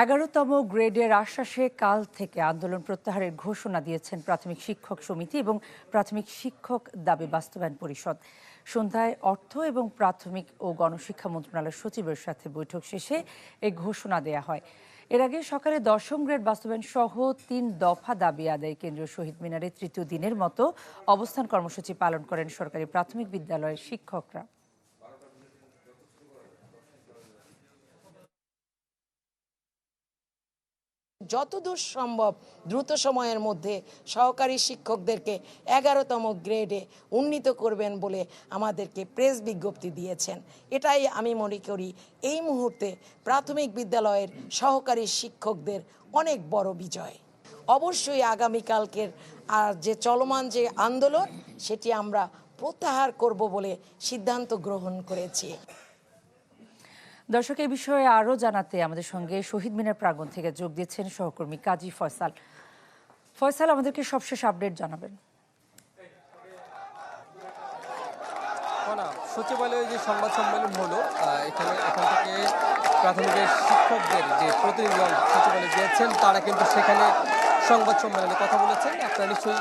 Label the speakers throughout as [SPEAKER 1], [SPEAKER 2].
[SPEAKER 1] 11তম গ্রেডের আশ্বাসে কাল থেকে আন্দোলন প্রত্যাহারের ঘোষণা দিয়েছেন প্রাথমিক শিক্ষক সমিতি এবং প্রাথমিক শিক্ষক দাবি বাস্তবায়ন পরিষদ। সন্ধ্যায় অর্থ এবং প্রাথমিক ও গণশিক্ষা মন্ত্রণালয়ের সচিবের সাথে বৈঠক শেষে এই ঘোষণা দেয়া হয়। এর আগে সকালে 10ম গ্রেড বাস্তবায়ন সহ 3 দফা দাবি আদায়ে কেন্দ্রীয় শহীদ মিনারে তৃতীয় দিনের মতো অবস্থান কর্মসূচি পালন করেন সরকারি প্রাথমিক বিদ্যালয়ের শিক্ষকরা।
[SPEAKER 2] যতদূর সম্ভব দ্রুত সময়ের মধ্যে সহকারী শিক্ষকদেরকে 11তম গ্রেডে উন্নীত করবেন বলে আমাদেরকে প্রেস বিজ্ঞপ্তি দিয়েছেন। এটাই আমি মনে করি এই মুহূর্তে প্রাথমিক বিদ্যালয়ের সহকারী শিক্ষকদের অনেক বড় বিজয়। অবশ্যই আগামীকালকের যে চলমান যে আন্দোলন সেটি আমরা প্রত্যাহার করব বলে সিদ্ধান্ত গ্রহণ করেছি।
[SPEAKER 1] দর্শক, এই বিষয়ে আরও জানাতে আমাদের সঙ্গে শহীদ মিনার প্রাঙ্গণ থেকে যোগ দিয়েছেন সহকর্মী কাজী ফয়সাল। ফয়সাল, আমাদেরকে সবশেষ আপডেট জানাবেন।
[SPEAKER 3] সচিবালয়ে যে সংবাদ সম্মেলন হলো, এখান থেকে প্রাথমিকের শিক্ষকদের যে প্রতিনিধিদল সচিবালয়ে গিয়েছেন তারা কিন্তু সেখানে সংবাদ সম্মেলনে কথা বলেছেন। আপনারা নিশ্চয়ই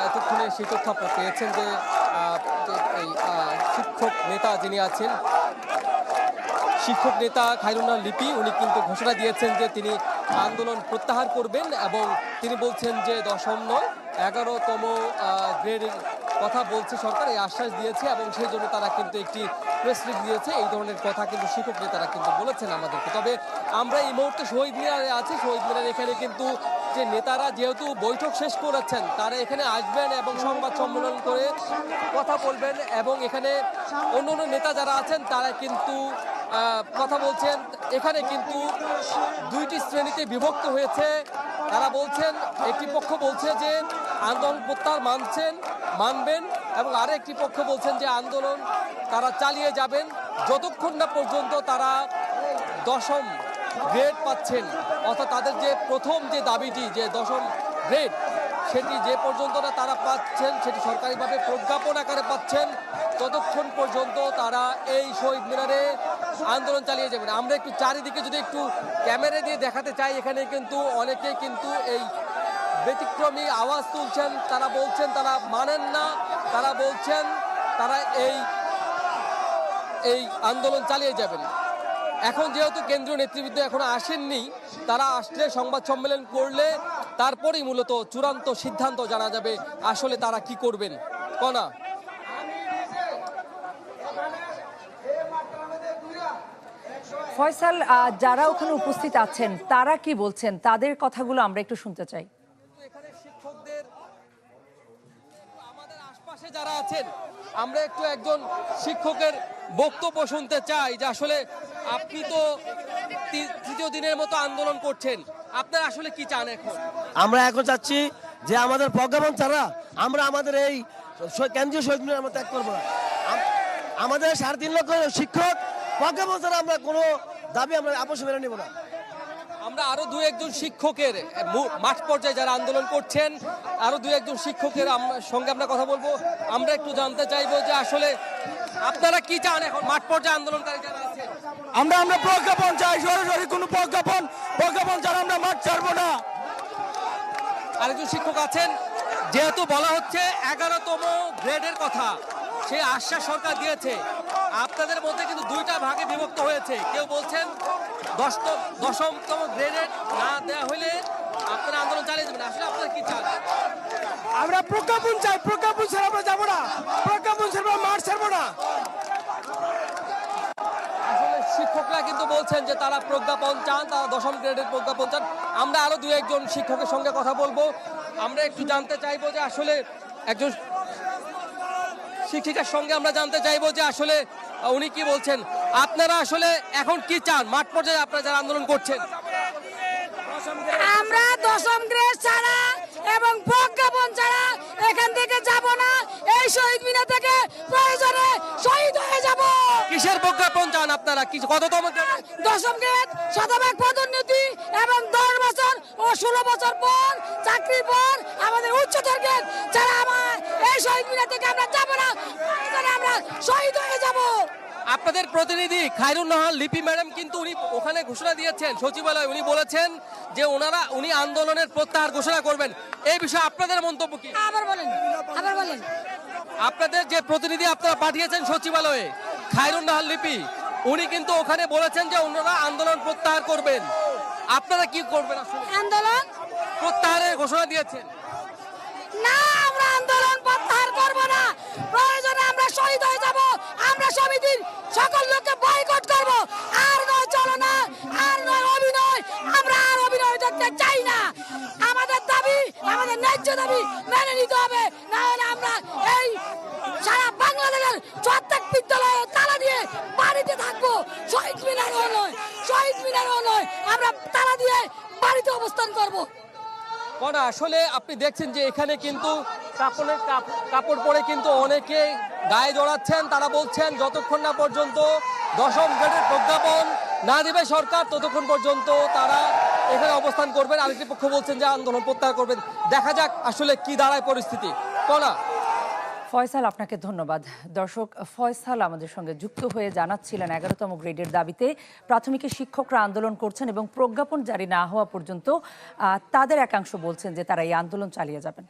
[SPEAKER 3] এতক্ষণে সেই তথ্য আপনারা পেয়েছেন যে এই শিক্ষক নেতা যিনি আছেন, শিক্ষক নেতা খায়রুন্নাহার লিপি, উনি কিন্তু ঘোষণা দিয়েছেন যে তিনি আন্দোলন প্রত্যাহার করবেন এবং তিনি বলছেন যে 10ম নয় 11তম গ্রেডের কথা বলছে সরকার, এই আশ্বাস দিয়েছে এবং সেই জন্য তারা কিন্তু একটি প্রেস রিলিজ দিয়েছে। এই ধরনের কথা কিন্তু শিক্ষক নেতারা কিন্তু বলেছেন আমাদেরকে। তবে আমরা এই মুহূর্তে শহীদ মিনারে আছি। শহীদ মিনার এখানে কিন্তু যে নেতারা যেহেতু বৈঠক শেষ করেছেন তারা এখানে আসবেন এবং সংবাদ সম্মেলন করে কথা বলবেন এবং এখানে অন্য অন্য নেতা যারা আছেন তারা কিন্তু কথা বলছেন। এখানে কিন্তু দুইটি শ্রেণীতে বিভক্ত হয়েছে। তারা বলছেন, একটি পক্ষ বলছে যে আন্দোলন প্রত্যাহার মানবেন এবং আরেকটি পক্ষ বলছেন যে আন্দোলন তারা চালিয়ে যাবেন যতক্ষণ না পর্যন্ত তারা 10ম গ্রেড পাচ্ছেন, অর্থাৎ তাদের যে প্রথম যে দাবিটি যে 10ম গ্রেড সেটি যে পর্যন্ত না তারা পাচ্ছেন, সেটি সরকারিভাবে প্রজ্ঞাপন আকারে পাচ্ছেন, ততক্ষণ পর্যন্ত তারা এই শহীদ মিনারে আন্দোলন চালিয়ে যাবেন। আমরা একটু চারিদিকে যদি একটু ক্যামেরা দিয়ে দেখাতে চাই, এখানে কিন্তু অনেকেই কিন্তু এই ব্যতিক্রমী আওয়াজ তুলছেন। তারা বলছেন তারা মানেন না, তারা বলছেন তারা এই আন্দোলন চালিয়ে যাবেন। এখন যেহেতু কেন্দ্রীয় নেতৃবৃন্দ এখনো আসেননি, তারা আসলে সংবাদ সম্মেলন করলে তারপরেই মূলত চূড়ান্ত সিদ্ধান্ত জানা যাবে আসলে তারা কি করবেন। কনা
[SPEAKER 1] ফয়সাল, যারা ওখানে উপস্থিত আছেন তারা কি বলছেন, তাদের কথাগুলো আমরা একটু শুনতে চাই।
[SPEAKER 3] এখানে শিক্ষকদের আমাদের আশপাশে যারা আছেন, আমরা একটু একজন শিক্ষকের বক্তব্য শুনতে চাই যে আসলে আপনি তো তৃতীয় দিনের মতো আন্দোলন করছেন, আপনারা আসলে কি চান এখন?
[SPEAKER 4] আমরা এখন চাচ্ছি যে আমাদের প্রজ্ঞাপন ছাড়া আমরা আমাদের এই কেন্দ্রীয় শহীদ মিনার আমরা ত্যাগ করবো না। আমাদের 3.5 লক্ষ শিক্ষক প্রজ্ঞাপন ছাড়া আমরা কোনো দাবি আমরা আপোষ মেনে নেব না।
[SPEAKER 3] আমরা আরো 2-1জন শিক্ষকের মাঠ পর্যায়ে যারা আন্দোলন করছেন, আরো 2-1জন শিক্ষকের সঙ্গে আমরা কথা বলবো। আমরা একটু জানতে চাইবো যে আসলে আপনারা কি চান এখন মাঠ পর্যায়ে আন্দোলনকারী যারা আছেন?
[SPEAKER 4] আমরা প্রজ্ঞাপন চাই, সরাসরি কোনো প্রজ্ঞাপন ছাড়া আমরা মাঠ ছাড়বো না।
[SPEAKER 3] আরেকজন শিক্ষক আছেন, যেহেতু বলা হচ্ছে 11তম গ্রেডের কথা, সেই আশ্বাস সরকার দিয়েছে, আপনাদের মধ্যে কিন্তু দুইটা ভাগে বিভক্ত হয়েছে। কেউ বলছেন 10তম গ্রেডের না দেওয়া হলে আপনারা আন্দোলন চালিয়ে যাবেন। আসলে আপনারা কি চান?
[SPEAKER 4] আমরা প্রজ্ঞাপন চাই, প্রজ্ঞাপন ছাড়া আমরা যাবো না, প্রজ্ঞাপন ছাড়া মাঠ ছাড়বো না।
[SPEAKER 3] আসলে শিক্ষকরা কিন্তু বলছেন যে তারা প্রজ্ঞাপন চান, তারা 10ম গ্রেডের প্রজ্ঞাপন চান। আমরা আরো 2-1জন শিক্ষকের সঙ্গে কথা বলবো। আমরা একটু জানতে চাইবো যে আসলে একজন শিক্ষিকার সঙ্গে আমরা জানতে চাইবো যে আসলে উনি কি বলছেন। আপনারা আসলে এখন কি চান মাঠ পর্যায়ে আপনারা যারা আন্দোলন করছেন?
[SPEAKER 5] আমরা 10ম গ্রেড ছাড়া এবং প্রজ্ঞাপন ছাড়া এখান থেকে যাব না। এই শহীদ মিনার থেকে প্রয়োজনে শহীদ হয়ে যাব।
[SPEAKER 3] কিসের প্রজ্ঞাপন চান আপনারা? কততম?
[SPEAKER 5] 10ম গ্রেড, শতভাগ পদোন্নতি এবং 10 বছর ও 16 বছর পর চাকরির পর আমাদের উচ্চতর গ্রেড ছাড়া এই শহীদ মিনার থেকে আমরা যাব না। প্রয়োজনে আমরা শহীদ হয়ে যাব।
[SPEAKER 3] আপনাদের প্রতিনিধি খায়রুন নাহার লিপি ম্যাডাম কিন্তু উনি ওখানে ঘোষণা দিয়েছেন সচিবালয়ে, উনি বলেছেন যে উনি আন্দোলনের প্রত্যাহার ঘোষণা করবেন। এই বিষয়ে আপনাদের মন্তব্য কি?
[SPEAKER 5] আবার বলেন।
[SPEAKER 3] আপনাদের যে প্রতিনিধি আপনারা পাঠিয়েছেন সচিবালয়ে খায়রুন নাহার লিপি, উনি কিন্তু ওখানে বলেছেন যে ওনারা আন্দোলন প্রত্যাহার করবেন। আপনারা কি করবেন? আসলে
[SPEAKER 5] আন্দোলন
[SPEAKER 3] প্রত্যাহারের ঘোষণা দিয়েছেন।
[SPEAKER 5] না, আমরা আন্দোলন প্রত্যাহার করব না। প্রয়োজনে আমরা শহীদ হয়ে যাব। আমরা সমিতির সকল লোককে বয়কট করব। আর নয় চলো না, আর নয় অভিনয়। আমরা আর অভিনয় দেখতে চাই না। আমাদের দাবি, আমাদের ন্যায্য দাবি মেনে নিতে হবে। না হলে আমরা এই সারা বাংলাদেশের প্রত্যেক বিদ্যালয়ে তালা দিয়ে বাড়িতে থাকবো। শহীদ মিনারও নয়, আমরা তালা দিয়ে বাড়িতে অবস্থান করব।
[SPEAKER 3] কনা আসলে আপনি দেখছেন যে এখানে কিন্তু কাপড় পরে কিন্তু অনেকে গায়ে জড়াচ্ছেন। তারা বলছেন যতক্ষণ না পর্যন্ত 10ম গ্রেডের প্রজ্ঞাপন না দিবে সরকার, ততক্ষণ পর্যন্ত তারা এখানে অবস্থান করবেন। আরেকটি পক্ষ বলছেন যে আন্দোলন প্রত্যাহার করবেন। দেখা যাক আসলে কি দাঁড়ায় পরিস্থিতি। কনা।
[SPEAKER 1] ফয়সাল, আপনাকে ধন্যবাদ। দর্শক, ফয়সাল আমাদের সঙ্গে যুক্ত হয়ে জানাচ্ছিলেন 11তম গ্রেডের দাবিতে প্রাথমিকের শিক্ষকরা আন্দোলন করছেন এবং প্রজ্ঞাপন জারি না হওয়া পর্যন্ত তাদের একাংশ বলছেন যে তারা এই আন্দোলন চালিয়ে যাবেন।